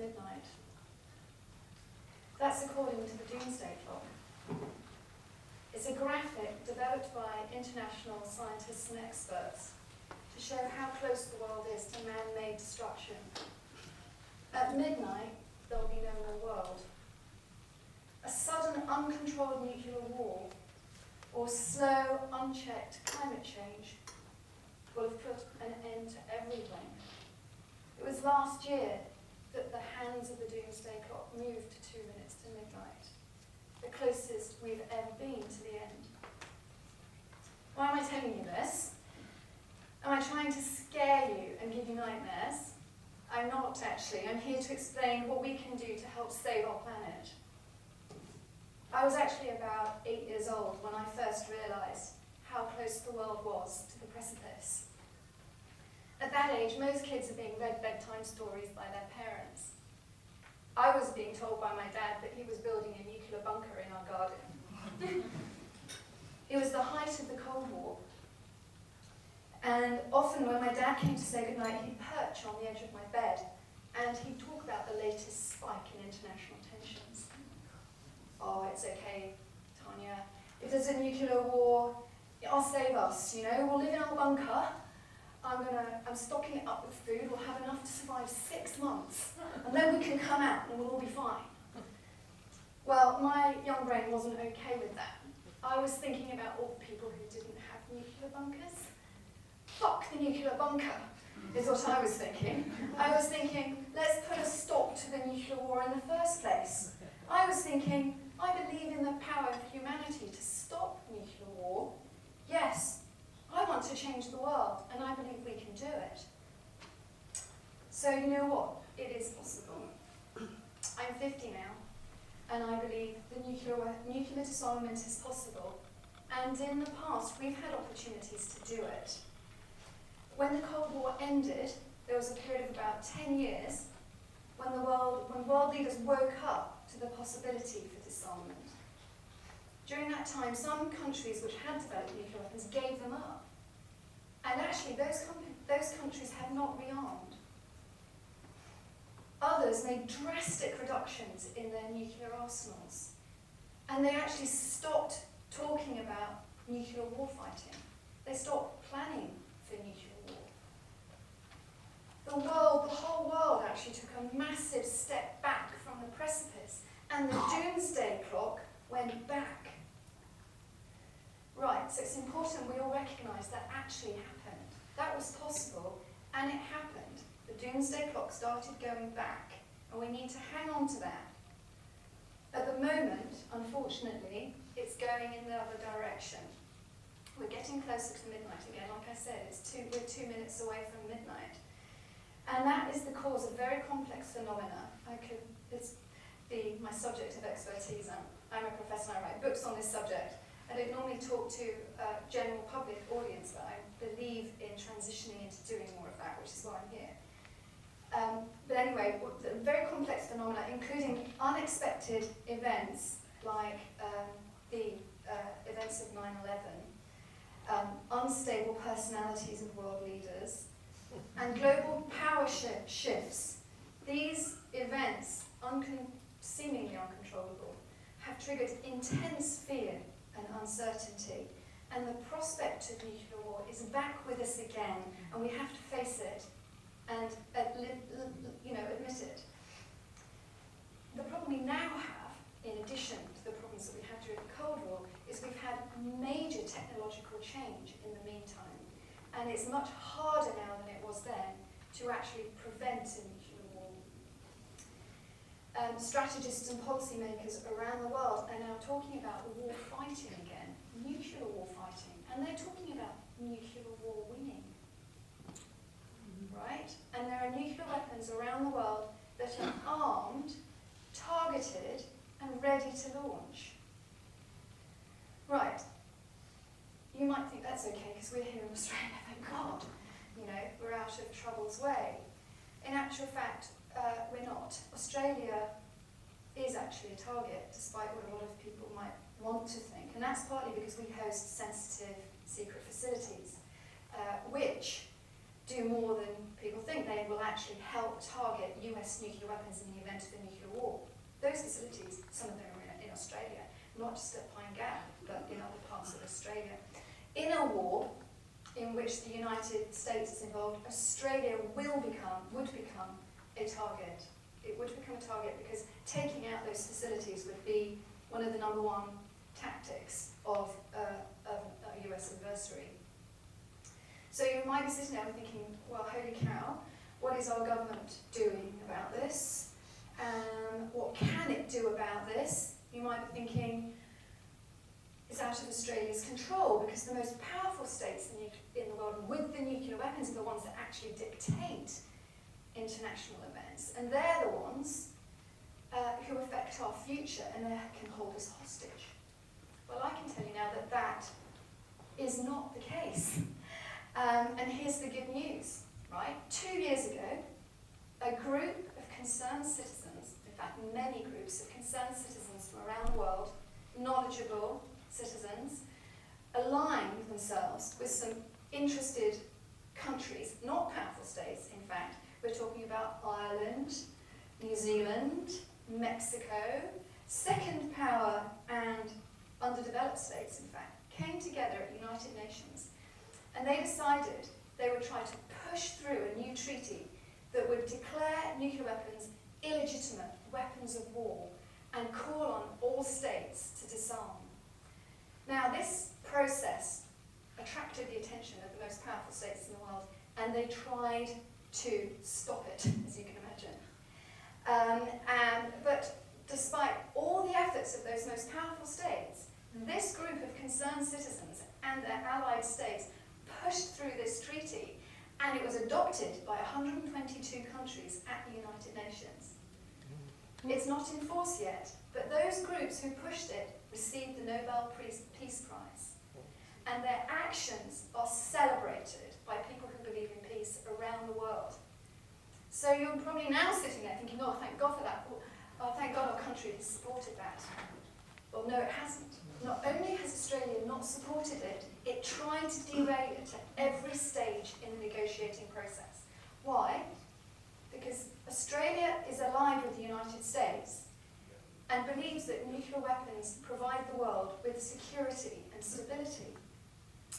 midnight. That's according to the Doomsday Clock. It's a graphic developed by international scientists and experts to show how close the world is to man-made destruction. At midnight, there'll be no more world. A sudden, uncontrolled nuclear war or slow, unchecked climate change will have put an end to everything. It was last year that the hands of the Doomsday Clock moved to 2 minutes to midnight, the closest we've ever been to the end. Why am I telling you this? Am I trying to scare you and give you nightmares? I'm not, actually. I'm here to explain what we can do to help save our planet. I was actually about 8 years old when I first realised how close the world was to the precipice. At that age, most kids are being read bedtime stories by their parents. I was being told by my dad that he was building a nuclear bunker in our garden. It was the height of the Cold War. And often when my dad came to say goodnight, he'd perch on the edge of my bed and he'd talk about the latest spike in international tensions. Oh, it's okay, Tanya. If there's a nuclear war, I'll save us, We'll live in our bunker. I'm stocking it up with food. We'll have enough to survive 6 months. And then we can come out and we'll all be fine. Well, my young brain wasn't okay with that. I was thinking about all the people who didn't have nuclear bunkers. Fuck the nuclear bunker, is what I was thinking. I was thinking, let's put a stop to the nuclear war in the first place. I was thinking, I believe in the power of humanity to stop nuclear war. Yes, I want to change the world, and I believe we can do it. So you know what? It is possible. I'm 50 now, and I believe the nuclear disarmament is possible. And in the past, we've had opportunities to do it. When the Cold War ended, there was a period of about 10 years when world leaders woke up to the possibility for disarmament. During that time, some countries which had developed nuclear weapons gave them up. And actually, those countries have not rearmed. Others made drastic reductions in their nuclear arsenals. And they actually stopped talking about nuclear warfighting. They stopped planning for nuclear war. The whole world actually took a massive step back from the precipice, and the Doomsday Clock went back. Right, so it's important we all recognise that actually happened. That was possible, and it happened. The Doomsday Clock started going back, and we need to hang on to that. At the moment, unfortunately, it's going in the other direction. We're getting closer to midnight again. Like I said, we're 2 minutes away from midnight. And that is the cause of very complex phenomena. It's my subject of expertise. I'm a professor and I write books on this subject. I don't normally talk to a general public audience, but I believe in transitioning into doing more of that, which is why I'm here. But anyway, very complex phenomena, including unexpected events like the events of 9/11, unstable personalities of world leaders, and global power shifts. These events, seemingly uncontrollable, have triggered intense fear and uncertainty, and the prospect of nuclear war is back with us again, and we have to face it and admit it. The problem we now have, in addition to the problems that we had during the Cold War, is we've had major technological change in the meantime. And it's much harder now than it was then to actually prevent a nuclear war. Strategists and policymakers around the world are now talking about war fighting again, nuclear war fighting, and they're talking about nuclear war winning. Right? And there are nuclear weapons around the world that are armed, targeted, and ready to launch. Right. You might think that's okay because we're here in Australia, thank God. We're out of trouble's way. In actual fact, we're not. Australia is actually a target, despite what a lot of people might want to think. And that's partly because we host sensitive secret facilities, which do more than people think. They will actually help target US nuclear weapons in the event of a nuclear war. Those facilities, some of them are in Australia, not just at Pine Gap, but in other parts of Australia. In a war in which the United States is involved, Australia would become a target. It would become a target because taking out those facilities would be one of the number one tactics of a US adversary. So you might be sitting there thinking, well, holy cow, what is our government doing about this? What can it do about this? You might be thinking, it's out of Australia's control because the most powerful states in the world with the nuclear weapons are the ones that actually dictate international events. And they're the ones who affect our future and they can hold us hostage. Well, I can tell you now that that is not the case. And here's the good news, right? 2 years ago, a group of concerned citizens, in fact many groups of concerned citizens from around the world, knowledgeable citizens, aligned themselves with some interested countries, not powerful states in fact. We're talking about Ireland, New Zealand, Mexico, second power and underdeveloped states in fact, came together at the United Nations and they decided they would try to push through a new treaty that would declare nuclear weapons illegitimate weapons of war and call on all states to disarm. Now this process attracted the attention of the most powerful states in the world and they tried to stop it, as you can imagine. But despite all the efforts of those most powerful states, this group of concerned citizens and their allied states pushed through this treaty and it was adopted by 122 countries at the United Nations. It's not in force yet, but those groups who pushed it received the Nobel Peace Prize. And their actions are celebrated by people who believe in peace around the world. So you're probably now sitting there thinking, oh, thank God for that. Oh, thank God our country has supported that. Well, no, it hasn't. Not only has Australia not supported it, it tried to derail it at every stage in the negotiating process. Why? Because Australia is allied with the United States and believes that nuclear weapons provide the world with security and stability.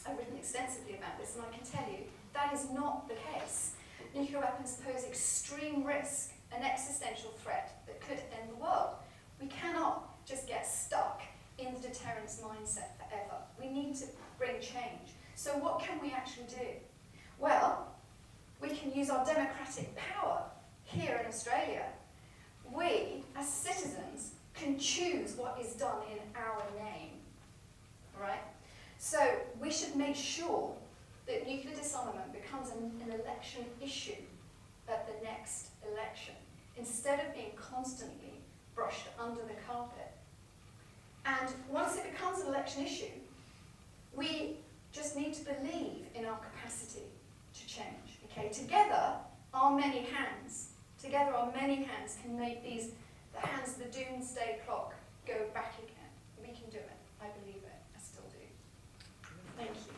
I've written extensively about this and I can tell you that is not the case. Nuclear weapons pose extreme risk, an existential threat that could end the world. We cannot just get stuck in the deterrence mindset forever. We need to bring change. So what can we actually do? Well, we can use our democratic power here in Australia. We, as citizens, can choose what is done in our name. Right? So we should make sure that nuclear disarmament becomes an election issue at the next election, instead of being constantly brushed under the carpet. And once it becomes an election issue, we just need to believe in our capacity to change. Okay? Together, our many hands can make the hands of the doomsday clock go back again. We can do it. I believe it. I still do. Thank you.